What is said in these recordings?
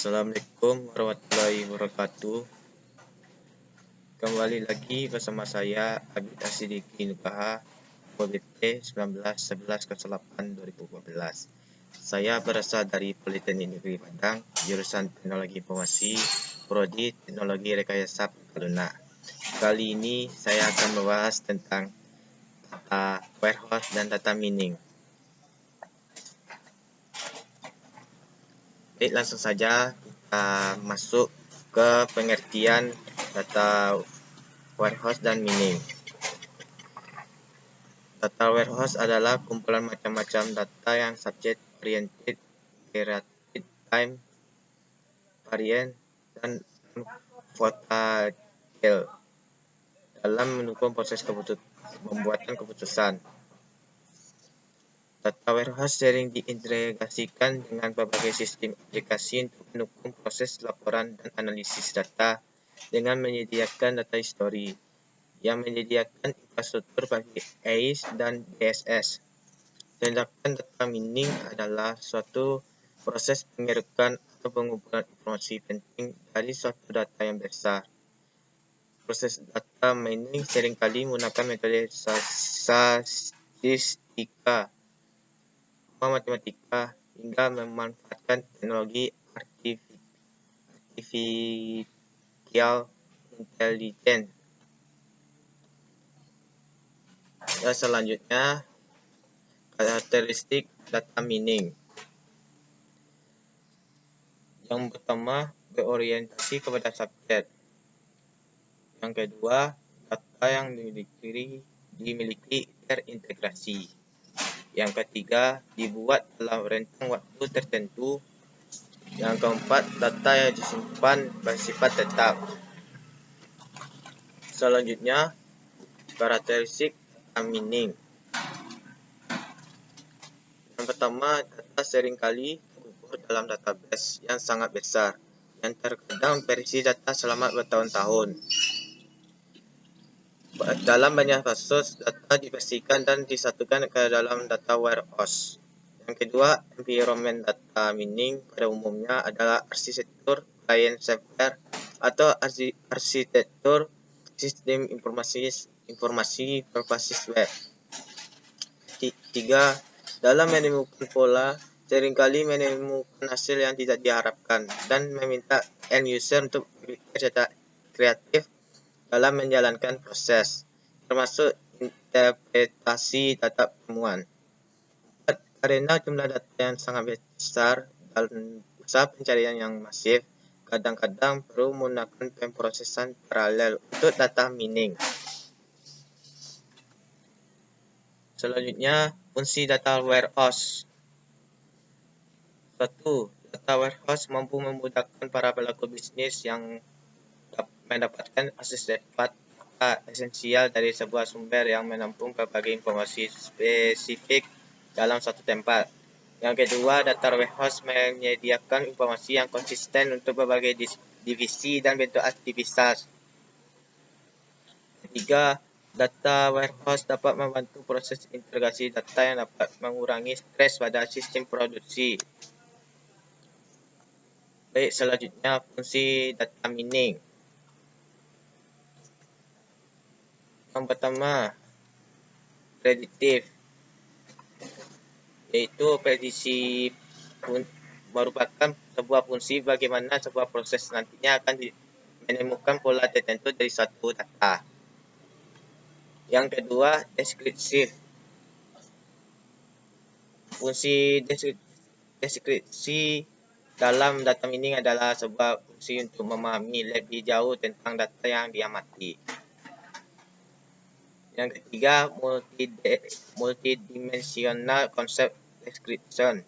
Assalamualaikum warahmatullahi wabarakatuh. Kembali lagi bersama saya Abid Asidiki Nugraha, OBT 191108-2014. Saya berasal dari Politeknik Negeri Padang, jurusan Teknologi Informasi, Prodi Teknologi Rekayasa Pengkaluna. Kali ini saya akan membahas tentang data warehouse dan data mining. Baik, langsung saja kita masuk ke pengertian data warehouse dan mining. Data warehouse adalah kumpulan macam-macam data yang subject oriented, iterative, time variant, dan volatile dalam mendukung proses pembuatan keputusan. Data warehouse sering diintegrasikan dengan berbagai sistem aplikasi untuk mendukung proses laporan dan analisis data dengan menyediakan data history yang menyediakan infrastruktur bagi AIS dan DSS. Sedangkan data mining adalah suatu proses pengerukan atau pengumpulan informasi penting dari suatu data yang besar. Proses data mining seringkali menggunakan metode statistika, matematika, hingga memanfaatkan teknologi artificial intelligence. Selanjutnya, karakteristik data mining. Yang pertama, berorientasi kepada subjek. Yang kedua, data yang dimiliki terintegrasi. Yang ketiga, dibuat dalam rentang waktu tertentu. Yang keempat, data yang disimpan bersifat tetap. Selanjutnya, karakteristik data mining. Yang pertama, data seringkali terkubur dalam database yang sangat besar, yang terkadang versi data selama bertahun-tahun. Dalam banyak kasus, data dibersihkan dan disatukan ke dalam data warehouse. Yang kedua, environment data mining pada umumnya adalah arsitektur client server atau arsitektur sistem informasi berbasis web. Tiga, dalam menemukan pola, seringkali menemukan hasil yang tidak diharapkan dan meminta end user untuk berpikir kreatif dalam menjalankan proses, termasuk interpretasi data temuan. Karena jumlah data yang sangat besar dan usaha pencarian yang masif, kadang-kadang perlu menggunakan pemrosesan paralel untuk data mining. Selanjutnya, fungsi data warehouse. 1. Data warehouse mampu memudahkan para pelaku bisnis yang mendapatkan akses cepat data esensial dari sebuah sumber yang menampung berbagai informasi spesifik dalam satu tempat. Yang kedua, data warehouse menyediakan informasi yang konsisten untuk berbagai divisi dan bentuk aktivitas. Ketiga, data warehouse dapat membantu proses integrasi data yang dapat mengurangi stres pada sistem produksi. Baik, selanjutnya fungsi data mining. Yang pertama, prediktif, yaitu prediksi merupakan sebuah fungsi bagaimana sebuah proses nantinya akan menemukan pola tertentu dari suatu data. Yang kedua, deskriptif. Fungsi deskripsi dalam data mining adalah sebuah fungsi untuk memahami lebih jauh tentang data yang diamati. Yang ketiga, multidimensional concept description,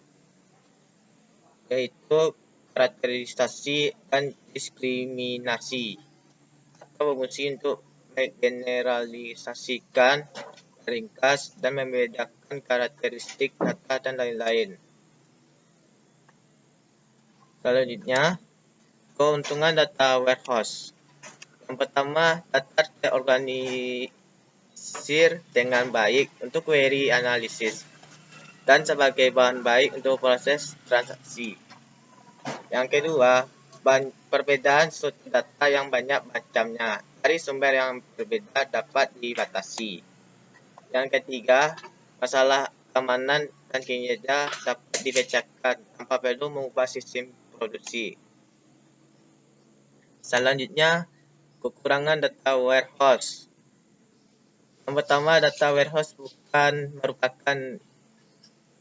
yaitu karakterisasi dan diskriminasi, atau berfungsi untuk menggeneralisasikan, ringkas, dan membedakan karakteristik data dan lain-lain. Selanjutnya, keuntungan data warehouse. Yang pertama, data terorganisir dengan baik untuk query analisis dan sebagai bahan baik untuk proses transaksi. Yang kedua, perbedaan suatu data yang banyak macamnya dari sumber yang berbeda dapat dibatasi. Yang ketiga, masalah keamanan dan kinerja dapat dipecahkan tanpa perlu mengubah sistem produksi. Selanjutnya, kekurangan data warehouse. Yang pertama, data warehouse bukan merupakan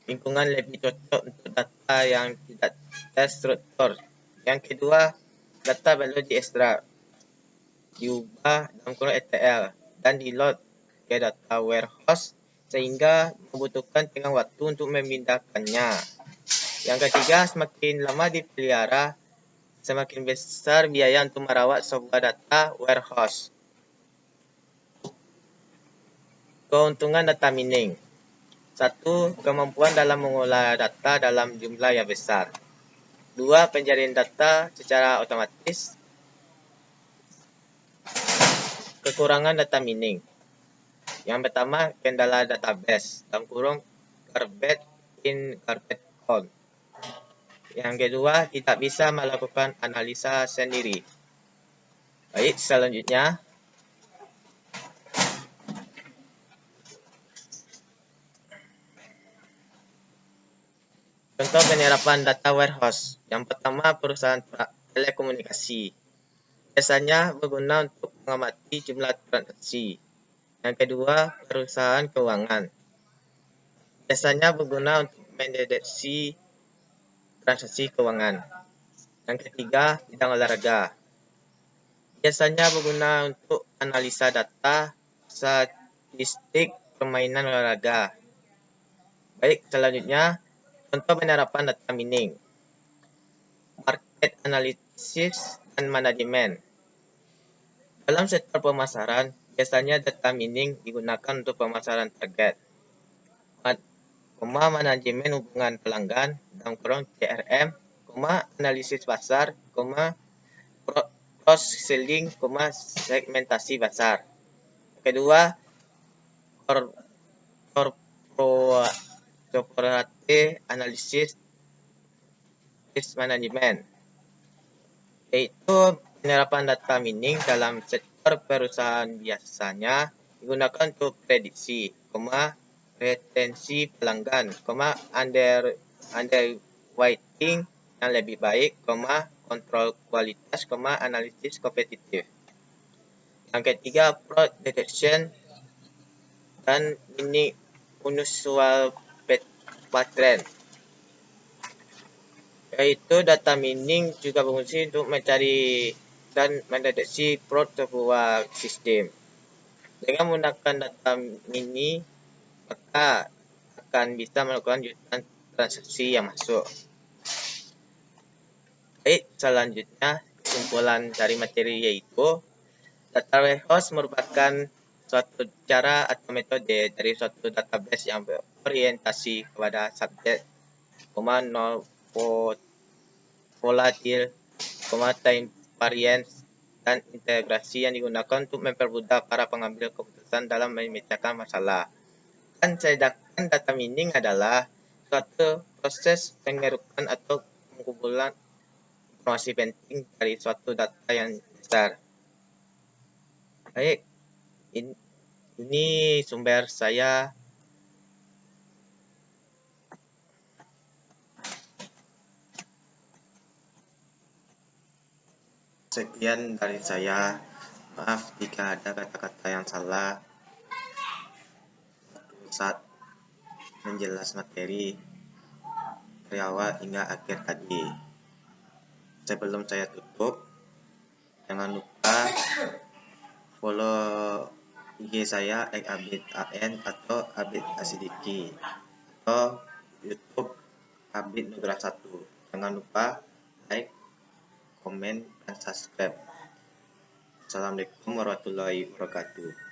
lingkungan lebih cocok untuk data yang tidak terstruktur. Yang kedua, data perlu diekstrak, diubah dalam kurung ETL, dan di-load ke data warehouse sehingga membutuhkan tengah waktu untuk memindahkannya. Yang ketiga, semakin lama dipelihara, semakin besar biaya untuk merawat sebuah data warehouse. Keuntungan data mining. 1. Kemampuan dalam mengolah data dalam jumlah yang besar. 2. Pencarian data secara otomatis. Kekurangan data mining. Yang pertama, kendala database, dalam kurung garbage in, garbage out. Yang kedua, tidak bisa melakukan analisa sendiri. Baik, selanjutnya, contoh penyerapan data warehouse. Yang pertama, perusahaan telekomunikasi. Biasanya berguna untuk mengamati jumlah transaksi. Yang kedua, perusahaan keuangan. Biasanya berguna untuk mendeteksi transaksi keuangan. Yang ketiga, bidang olahraga. Biasanya berguna untuk analisa data statistik permainan olahraga. Baik, selanjutnya, contoh penerapan data mining. Market analysis dan manajemen. Dalam sektor pemasaran, biasanya data mining digunakan untuk pemasaran target, manajemen hubungan pelanggan, dalam kurung CRM, analisis pasar, cross-selling, segmentasi pasar. Kedua, corporate analysis risk management, yaitu penerapan data mining dalam sektor perusahaan biasanya digunakan untuk prediksi, retensi pelanggan, underwriting yang lebih baik, kontrol kualitas, analisis kompetitif. Yang ketiga, fraud detection dan unusual pattern, yaitu data mining juga berfungsi untuk mencari dan mendeteksi fraud sebuah sistem. Dengan menggunakan data mini, maka akan bisa melakukan jutaan transaksi yang masuk. Baik, selanjutnya kesimpulan dari materi yaitu data warehouse merupakan suatu cara atau metode dari suatu database yang berorientasi kepada subjek, non volatil, time variance, dan integrasi yang digunakan untuk mempermudah para pengambil keputusan dalam memecahkan masalah. Dan sedangkan data mining adalah suatu proses pengerukan atau pengumpulan informasi penting dari suatu data yang besar. Baik, ini sumber saya. Sekian dari saya. Maaf jika ada kata-kata yang salah saat menjelas materi dari awal hingga akhir tadi. Sebelum saya tutup, jangan lupa follow IG saya @abidAN atau Abid Asidiki atau YouTube Abid Nugra 1. Jangan lupa like, komen, dan subscribe. Assalamualaikum warahmatullahi wabarakatuh.